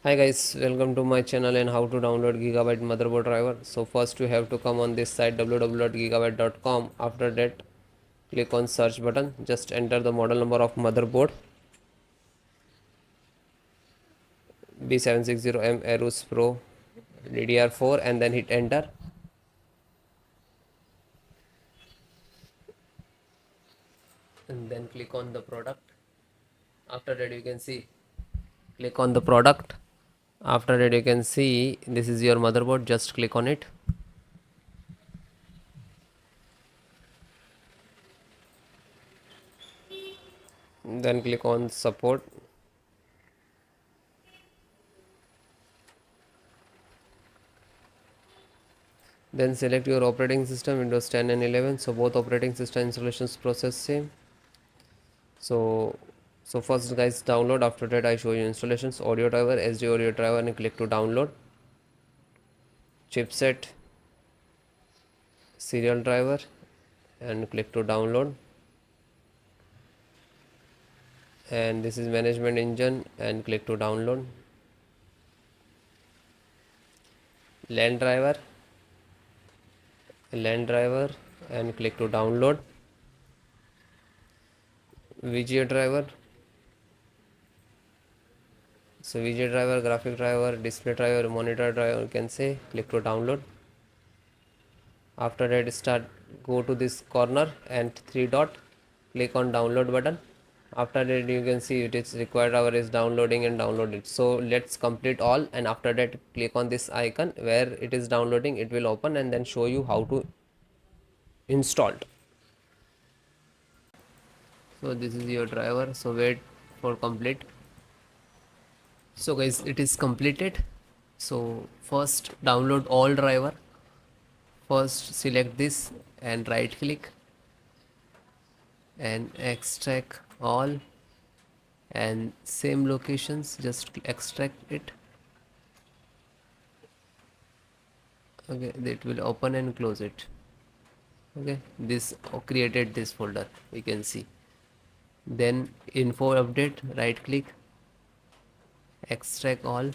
Hi guys, welcome to my channel and how to download Gigabyte motherboard driver. So first you have to come on this site www.gigabyte.com. After that click on search button. Just enter the model number of motherboard B760M AORUS Pro DDR4 and then hit enter. And then click on the product. After that you can see click on the product. After that you can see this is your motherboard. Just click on it. Then click on support. Then select your operating system Windows 10 and 11. So both operating system installations process same. So first guys download. After that I show you installations. Audio driver, SD audio driver, and click to download. Chipset, serial driver, and click to download. And this is management engine and click to download. LAN driver, and click to download. VGA driver, so VGA driver, graphic driver, display driver, monitor driver, you can say. Click to download. After that start, go to this corner and three dot, click on download button. After that you can see it is required hour is downloading and download it. So let's complete all, and after that click on this icon where it is downloading. It will open and then show you how to install it. So this is your driver, so wait for complete. So guys, it is completed. So first download all driver. First select this and right click and extract all, and same locations just extract it. Okay, it will open and close it. Okay, this created this folder, you can see. Then info update, right click, extract all,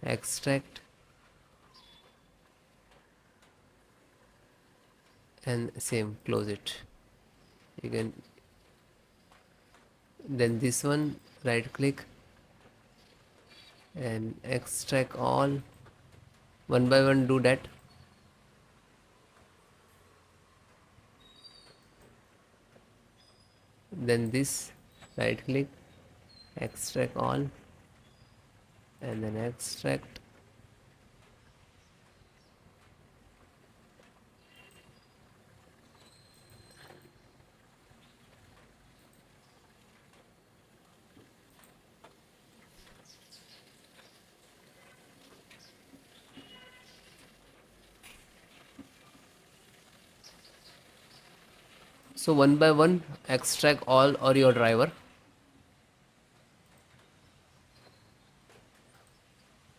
extract, and same close it. You can, then this one right click and extract all, one by one do that. Then this right click, extract all, and then extract. So one by one extract all or your driver.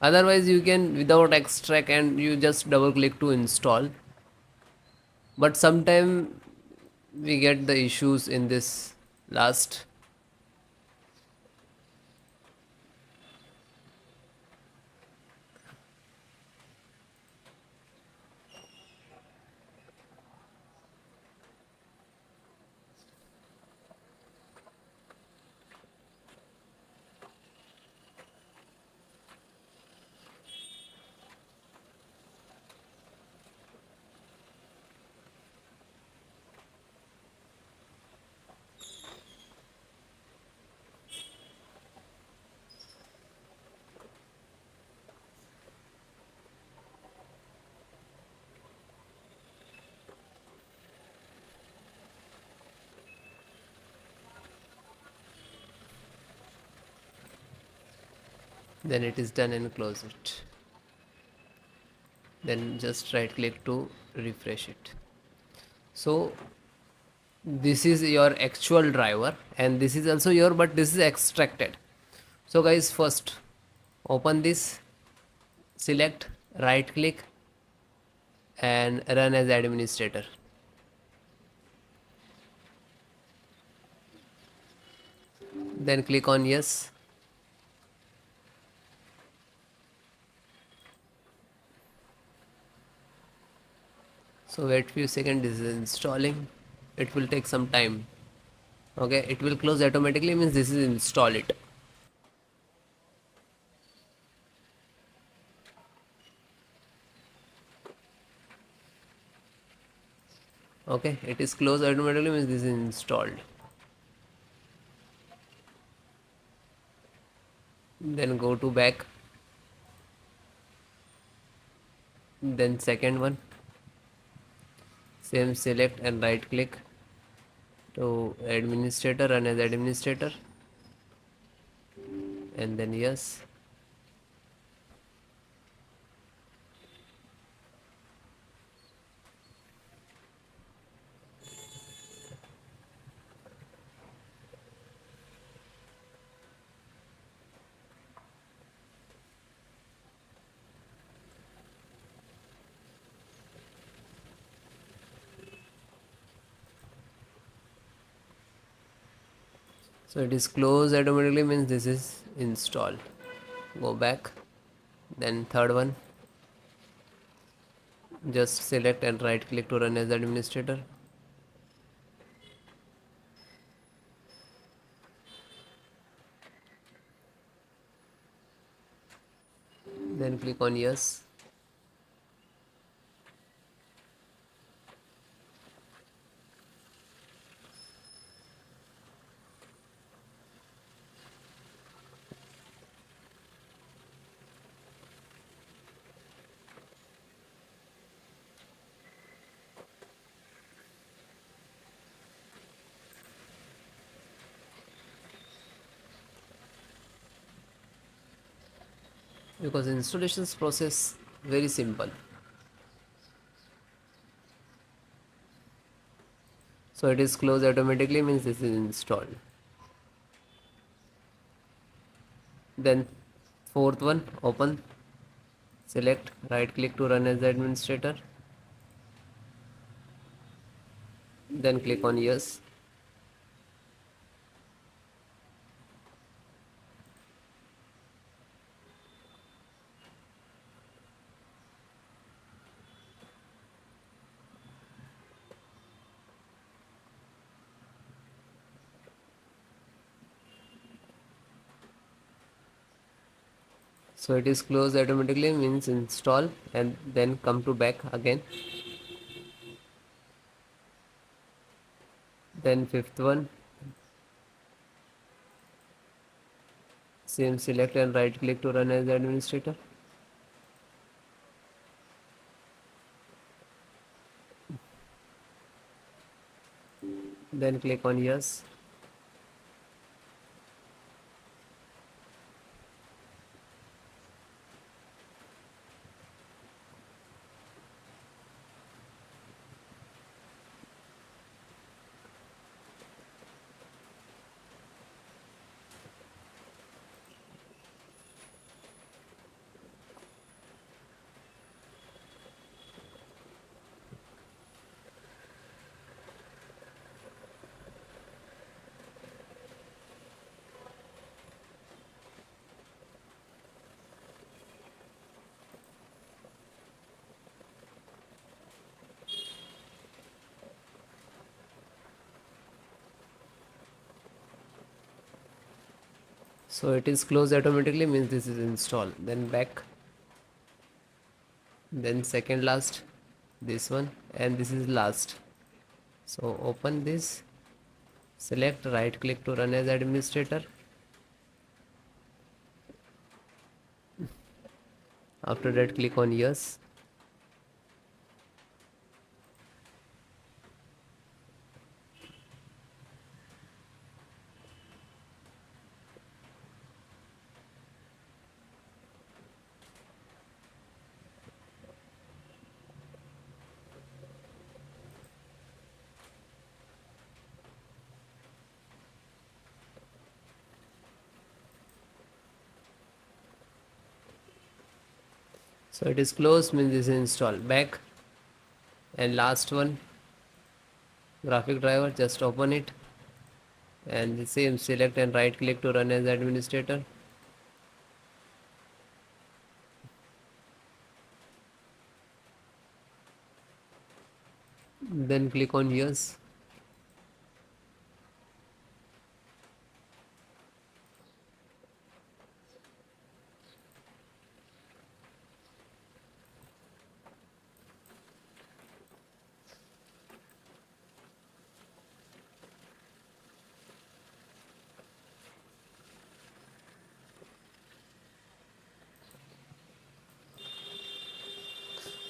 Otherwise you can without extract and you just double click to install. But sometime we get the issues in this last. Then it is done and close it. Then just right click to refresh it. So this is your actual driver and this is also your, but this is extracted. So guys, first open this, select, right click and run as administrator. Then click on yes. So wait few seconds, this is installing. It will take some time. Okay, it will close automatically, means this is install it. Okay, it is closed automatically, means this is installed. Then go to back, then second one, same, select and right click to administrator, run as administrator, and then yes. So it is closed automatically, means this is installed. Go back, then third one, just select and right click to run as administrator, then click on yes. Because installations process very simple. So it is closed automatically, means this is installed. Then fourth one, open, select, right click to run as administrator, then click on yes. So it is closed automatically, means install, and then come to back again. Then fifth one, same, select and right click to run as administrator, then click on yes. So it is closed automatically, means this is installed. Then back, then second last, this one, and this is last. So open this, select, right click to run as administrator, after that click on yes. So it is closed, means this is installed. Back, and last one, graphic driver, just open it, and the same, select and right click to run as administrator, then click on yes.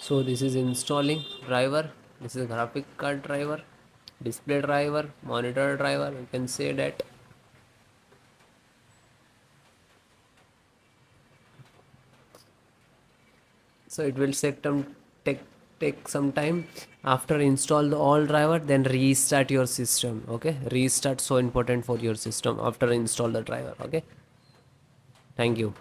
So this is installing driver. This is graphic card driver, display driver, monitor driver, you can say that. So it will take take some time. After install the all driver, then restart your system. Okay, restart so important for your system after install the driver. Okay, thank you.